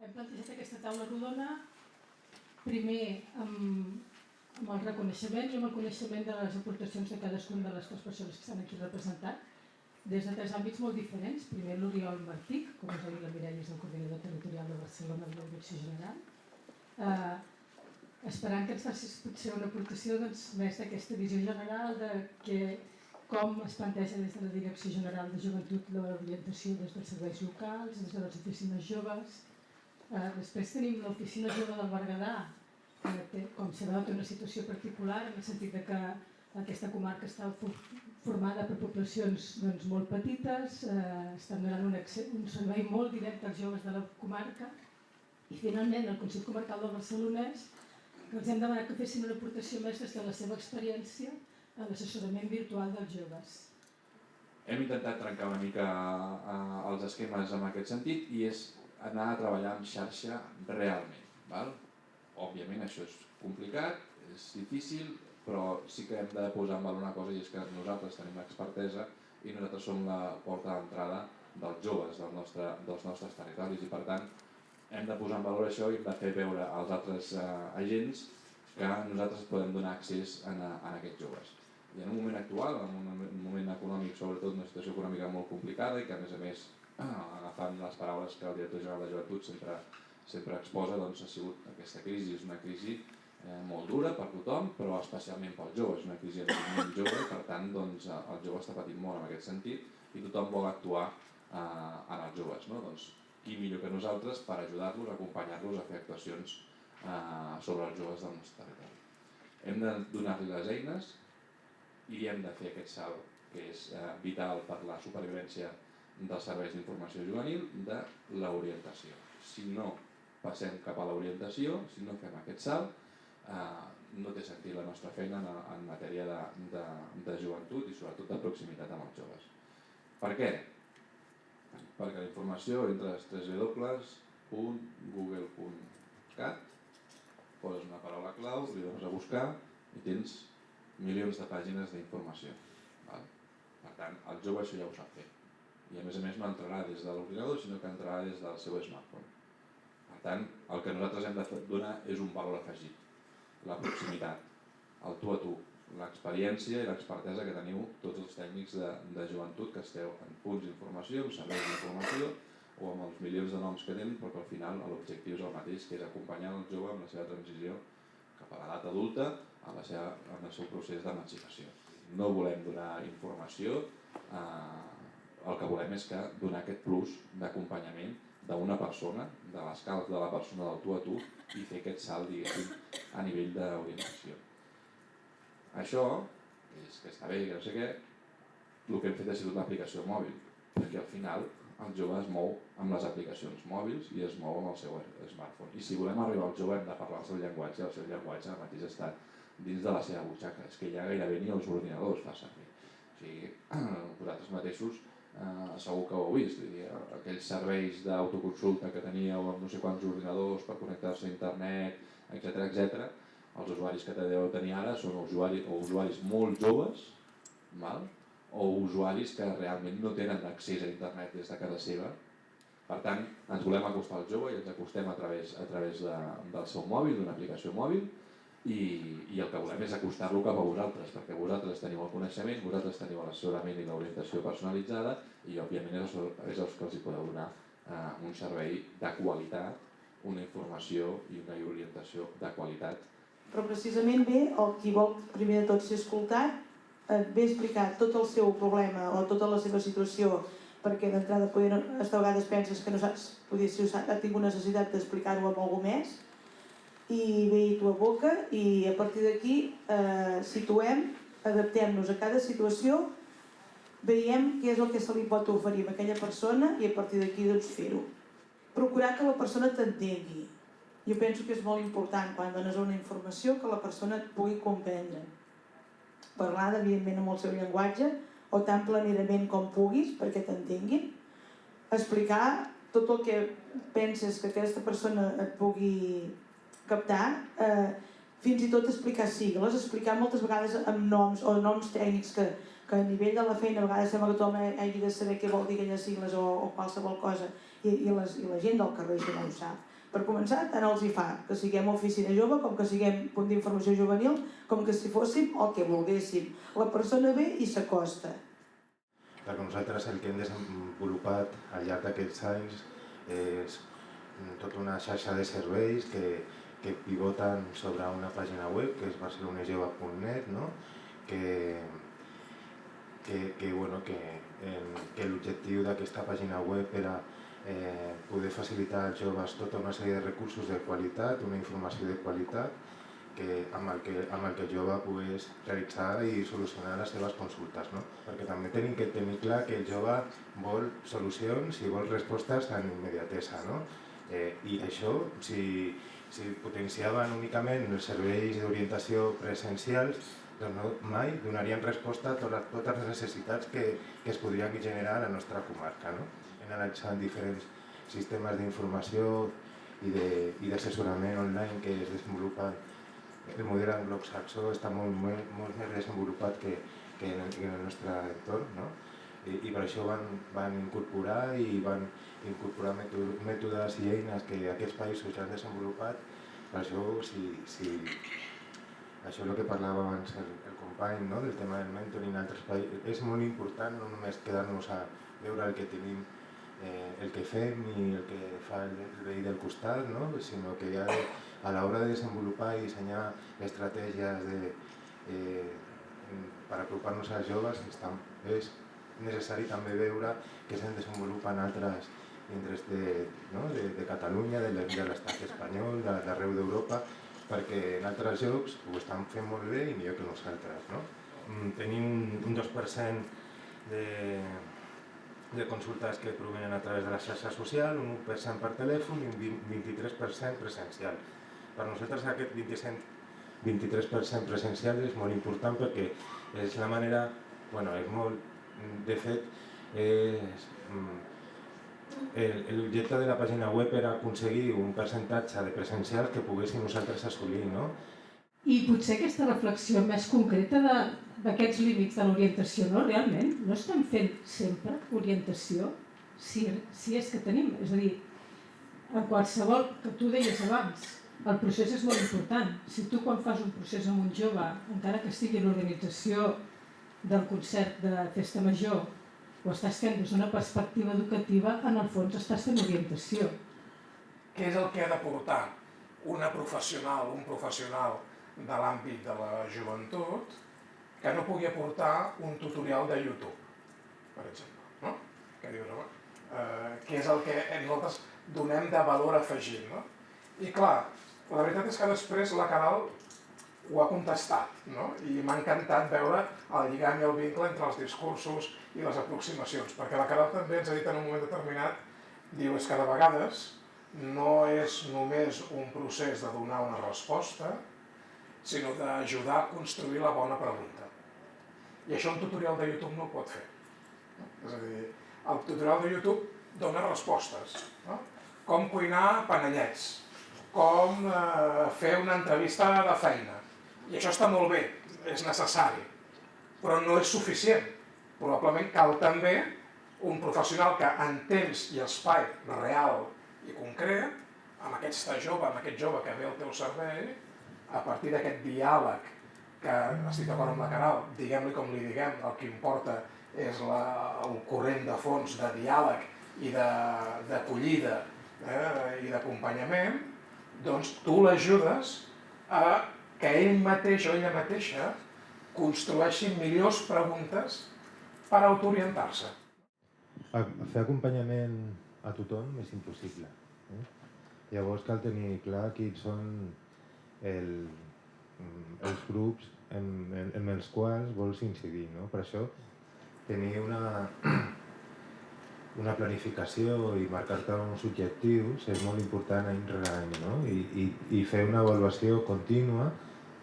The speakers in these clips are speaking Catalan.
Hem plantejat aquesta taula rodona primer amb el reconeixement i amb el coneixement de les aportacions de cadascuna de les tres persones que estan aquí representant, des de tres àmbits molt diferents. Primer l'Oriol Martí, com us ha dit la Mireia, és el coordinador territorial de Barcelona de la Direcció General, esperant que ens facis potser una aportació més d'aquesta visió general de com es planteja des de la Direcció General de Joventut l'orientació des dels serveis locals, des de les oficines joves. Després tenim l'Oficina Jove del Berguedà, que com sabeu té una situació particular en el sentit que aquesta comarca està formada per poblacions molt petites, estan donant un servei molt directe als joves de la comarca, i finalment el Consell Comarcal del Barcelonès, que els hem demanat que fessin una aportació més des de la seva experiència a l'assessorament virtual dels joves. Hem intentat trencar una mica els esquemes en aquest sentit i és anar a treballar en xarxa realment. Òbviament això és complicat, és difícil, però sí que hem de posar en valor una cosa, i és que nosaltres tenim l'expertesa i nosaltres som la porta d'entrada dels joves dels nostres territoris, i per tant hem de posar en valor això i hem de fer veure als altres agents que nosaltres podem donar accés a aquests joves. I en un moment actual, en un moment econòmic, sobretot una situació econòmica molt complicada, i que a més, agafant les paraules que el director general de Joventut sempre exposa, ha sigut aquesta crisi. És una crisi molt dura per tothom, però especialment pels joves. És una crisi enormement jove, per tant el jove està patint molt en aquest sentit i tothom vol actuar en els joves. Qui millor que nosaltres per ajudar-los, acompanyar-los a fer actuacions sobre els joves del nostre territori. Hem de donar-li les eines i hem de fer aquest salt, que és vital per la supervivència dels serveis d'informació juvenil, de l'orientació. Si no passem cap a l'orientació, si no fem aquest salt, no té sentit la nostra feina en matèria de joventut i sobretot de proximitat amb els joves. Per què? Perquè la informació entres www.google.cat, poses una paraula clau, li dones a buscar i tens milions de pàgines d'informació. Per tant, el jove això ja ho sap fer. I a més no entrarà des de l'ordinador, sinó que entrarà des del seu smartphone. Per tant, el que nosaltres hem de donar és un valor afegit. La proximitat, el tu a tu, l'experiència i l'expertesa que teniu tots els tècnics de joventut que esteu en punts d'informació, en serveis d'informació o amb els milions de noms que tenen, però que al final l'objectiu és el mateix, que és acompanyar el jove en la seva transició cap a l'edat adulta en el seu procés d'emancipació. No volem donar informació, el que volem és donar aquest plus d'acompanyament d'una persona, de l'escalf de la persona del tu a tu, i fer aquest salt, diguéssim, a nivell d'orientació. Això, que està bé i que no sé què, el que hem fet ha sigut l'aplicació mòbil, perquè al final el jove es mou amb les aplicacions mòbils i es mou amb el seu smartphone. I si volem arribar al jove hem de parlar el seu llenguatge, el seu llenguatge al mateix està dins de la seva butxaca. És que ja gairebé ni els ordinadors fa servir. O sigui, vosaltres mateixos segur que ho heu vist, aquells serveis d'autoconsulta que teníeu amb no sé quants ordinadors per connectar-se a internet, etc. Els usuaris que deveu tenir ara són usuaris molt joves, o usuaris que realment no tenen accés a internet des de casa seva. Per tant, ens volem acostar al jove i ens acostem a través del seu mòbil, d'una aplicació mòbil, i el que volem és acostar-lo cap a vosaltres, perquè vosaltres teniu el coneixement, vosaltres teniu l'assessorament i l'orientació personalitzada i òbviament és els que els podeu donar un servei de qualitat, una informació i una orientació de qualitat. Però precisament ve el qui vol primer de tot ser escoltat, ve explicar tot el seu problema o tota la seva situació, perquè d'entrada a vegades penses que no saps, potser si ha tingut necessitat d'explicar-ho amb algú més, i ve i t'ho aboca, i a partir d'aquí situem, adaptem-nos a cada situació, veiem què és el que se li pot oferir a aquella persona i a partir d'aquí fer-ho. Procurar que la persona t'entengui. Jo penso que és molt important quan dones una informació que la persona et pugui comprendre. Parlar, evidentment, amb el seu llenguatge, o tan planerament com puguis, perquè t'entenguin. Explicar tot el que penses que aquesta persona et pugui captar, fins i tot explicar sigles, explicar moltes vegades amb noms o noms tècnics que a nivell de la feina a vegades sembla que tothom hagi de saber què vol dir aquelles sigles o qualsevol cosa, i la gent del carrer això no ho sap. Per començar, tant els hi fa que siguem oficina jove, com que siguem punt d'informació juvenil, com que si fóssim el que volguéssim. La persona ve i s'acosta. Per nosaltres el que hem desenvolupat al llarg d'aquests anys és tota una xarxa de serveis que pivoten sobre una pàgina web, que és barcelonajove.net, no? que l'objectiu d'aquesta pàgina web era poder facilitar als joves tota una sèrie de recursos de qualitat, una informació de qualitat amb el que el jove pogués realitzar i solucionar les seves consultes. No? Perquè també tenim que tenir clar que el jove vol solucions i vol respostes en immediatesa. No? I això, si potenciaven únicament els serveis d'orientació presencials, doncs mai donarien resposta a totes les necessitats que es podrien generar a la nostra comarca. No? Hem analitzat diferents sistemes d'informació i d'assessorament online que es desenvolupen. El model anglosaxó està molt més desenvolupat que en el nostre entorn, no? I per això van incorporar mètodes i eines que aquests països ja han desenvolupat. Per això, això és el que parlava abans el company, no? Del tema del mentoring en altres països. És molt important no només quedar-nos a veure el que tenim, el que fem i el que fa el veí del costat, no? Sinó que ja a l'hora de desenvolupar i dissenyar estratègies per apropar-nos als joves és necessari també veure que se'n desenvolupen altres indrets de Catalunya, de l'estat espanyol, d'arreu d'Europa, perquè en altres llocs ho estan fent molt bé i millor que nosaltres. No? Tenim un 2% de consultes que provenen a través de la xarxa social, un 1% per telèfon i un 23% presencial. Per nosaltres aquest 23% presencial és molt important perquè és la manera, de fet, l'objecte de la pàgina web era aconseguir un percentatge de presencials que poguéssim nosaltres assolir, no? I potser aquesta reflexió més concreta d'aquests límits de l'orientació, no? Realment, no estem fent sempre orientació, si és que tenim. És a dir, en qualsevol, que tu deies abans, el procés és molt important. Si tu quan fas un procés amb un jove, encara que estigui l'organització del concert de festa major, ho estàs fent des d'una perspectiva educativa, en el fons estàs fent orientació. Què és el que ha d'aportar una professional, un professional de l'àmbit de la joventut que no pugui aportar un tutorial de YouTube, per exemple, no? Que dius, què és el que nosaltres donem de valor afegit, no? I clar, la veritat és que després la Caral ho ha contestat, no? I m'ha encantat veure el lligam i el vincle entre els discursos i les aproximacions, perquè la Caral també ens ha dit en un moment determinat, diu, és que de vegades no és només un procés de donar una resposta, sinó d'ajudar a construir la bona pregunta. I això un tutorial de YouTube no ho pot fer. És a dir, el tutorial de YouTube dona respostes. Com cuinar panellets, com fer una entrevista de feina. I això està molt bé, és necessari, però no és suficient. Probablement cal també un professional que en temps i espai real i concret, amb aquest jove que ve al teu servei, a partir d'aquest diàleg, que estic d'acord amb la Caral, diguem-li com li diguem, el que importa és el corrent de fons de diàleg i d'acollida i d'acompanyament, doncs tu l'ajudes a que ell mateix o ella mateixa construeixi millors preguntes per autoorientar-se. Fer acompanyament a tothom és impossible. Llavors cal tenir clar quins són els grups en els quals vols incidir. Per això tenir una planificació i marcar-te uns objectius és molt important any rere any, i fer una avaluació contínua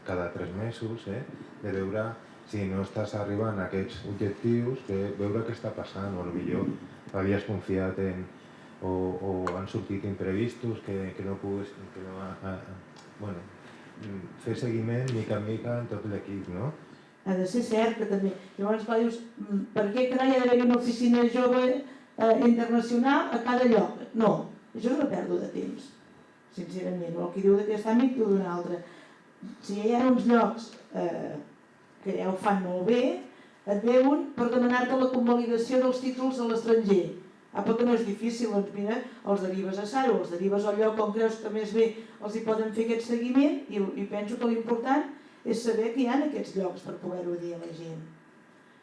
cada 3 mesos, de veure si no estàs arribant a aquests objectius, veure què està passant, o potser havies confiat o han sortit imprevistos que no puguis... Fer seguiment mica en mica en tot l'equip, no? Ha de ser cert que també... Llavors, clar, dius, per què carai ha d'haver una oficina jove internacional a cada lloc. No, això és una pèrdua de temps, sincerament. El que diu d'aquest àmbit diu d'un altre. Si hi ha uns llocs que ja ho fan molt bé, et veuen per demanar-te la convalidació dels títols a l'estranger. Perquè no és difícil, doncs mira, els derives a Saro, els derives al lloc on creus que més bé els hi poden fer aquest seguiment i penso que l'important és saber que hi ha aquests llocs per poder-ho dir a la gent.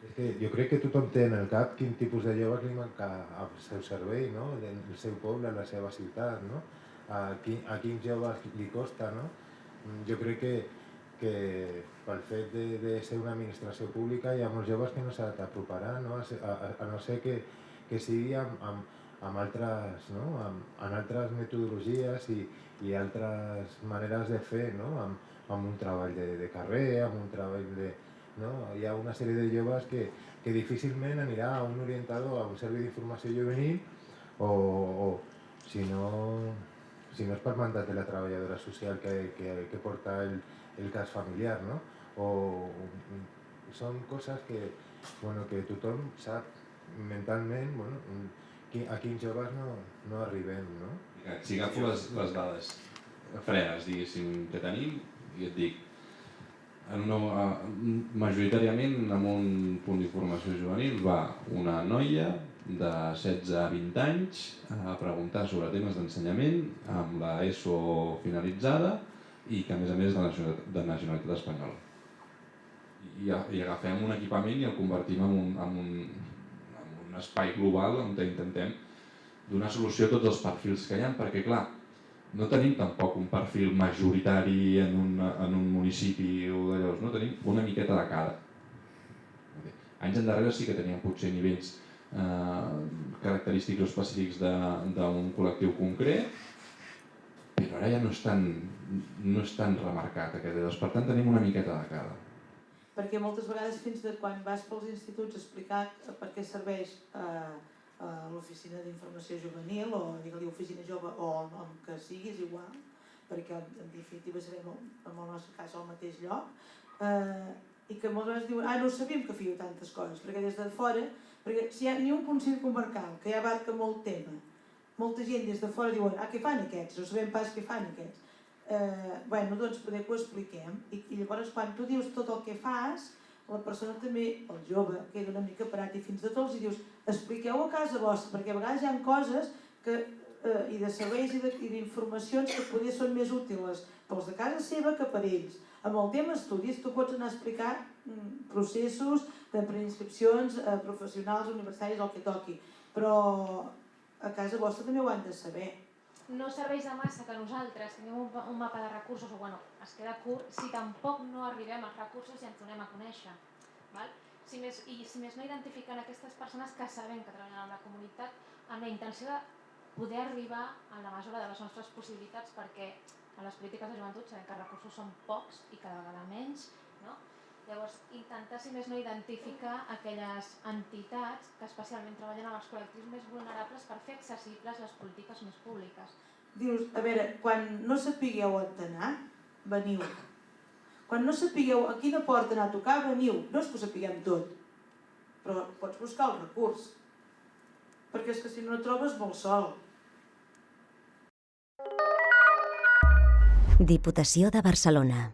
És que jo crec que tothom té en el cap quin tipus de joves li manca al seu servei, no? El seu poble, la seva ciutat, no? A quins joves li costa, no? Jo crec que pel fet de ser una administració pública hi ha molts joves que no s'ha d'aproparar, no? A no ser que sigui amb altres, no? amb altres metodologies i altres maneres de fer, no? Amb un treball de carrer, amb un treball de... No? Hi ha una sèrie de joves que difícilment anirà a un orientador, a un servei d'informació juvenil o si no és per mandat de la treballadora social que porta el cas familiar, no? Són coses que tothom sap mentalment a quins joves no arribem, no? Si agafo les dades fredes, diguéssim, que tenim, i et dic, majoritàriament en un punt d'informació juvenil va una noia de 16 a 20 anys a preguntar sobre temes d'ensenyament amb la ESO finalitzada i que a més és de nacionalitat espanyola. I agafem un equipament i el convertim en un espai global on intentem donar solució a tots els perfils que hi ha, perquè clar, no tenim tampoc un perfil majoritari en un municipi o d'allò, no tenim una miqueta de cada. Anys endarrere sí que teníem potser nivells característics o específics d'un col·lectiu concret, però ara ja no és tan remarcat aquest, per tant tenim una miqueta de cada. Perquè moltes vegades fins de quan vas pels instituts a explicar per què serveix l'oficina d'informació juvenil o digue-li oficina jove o el que sigui, és igual, perquè en definitiva serem en el nostre cas al mateix lloc, i que moltes vegades diuen no sabíem que fèieu tantes coses, perquè des de fora, perquè si hi ha ni un consell comarcal que ja abarca molt tema, molta gent des de fora diuen què fan aquests? No sabem pas què fan aquests. Doncs poder que ho expliquem i llavors quan tu dius tot el que fas, la persona també, el jove, queda una mica parat i fins de tots i dius expliqueu a casa vostra, perquè a vegades hi ha coses i de serveis i d'informacions que poder són més útils pels de casa seva que per ells. Amb el tema estudis tu pots anar a explicar processos de preinscripcions professionals, universitaris, el que toqui, però a casa vostra també ho han de saber. No serveix de massa que nosaltres tinguem un mapa de recursos o es queda curt si tampoc no arribem als recursos i ens donem a conèixer. Si més no identifiquen aquestes persones que sabem que treballen amb la comunitat amb la intenció de poder arribar en la mesura de les nostres possibilitats, perquè en les polítiques de joventut sabem que els recursos són pocs i cada vegada menys, no? Llavors, intentar, si més no, identificar aquelles entitats que especialment treballen amb els col·lectius més vulnerables per fer accessibles les polítiques més públiques. Dius, a veure, quan no sapigueu on anar, veniu. Quan no sapigueu a quina porta anar a tocar, veniu. No és que ho sapiguem tot, però pots buscar el recurs. Perquè és que si no et trobes molt sol. Diputació de Barcelona.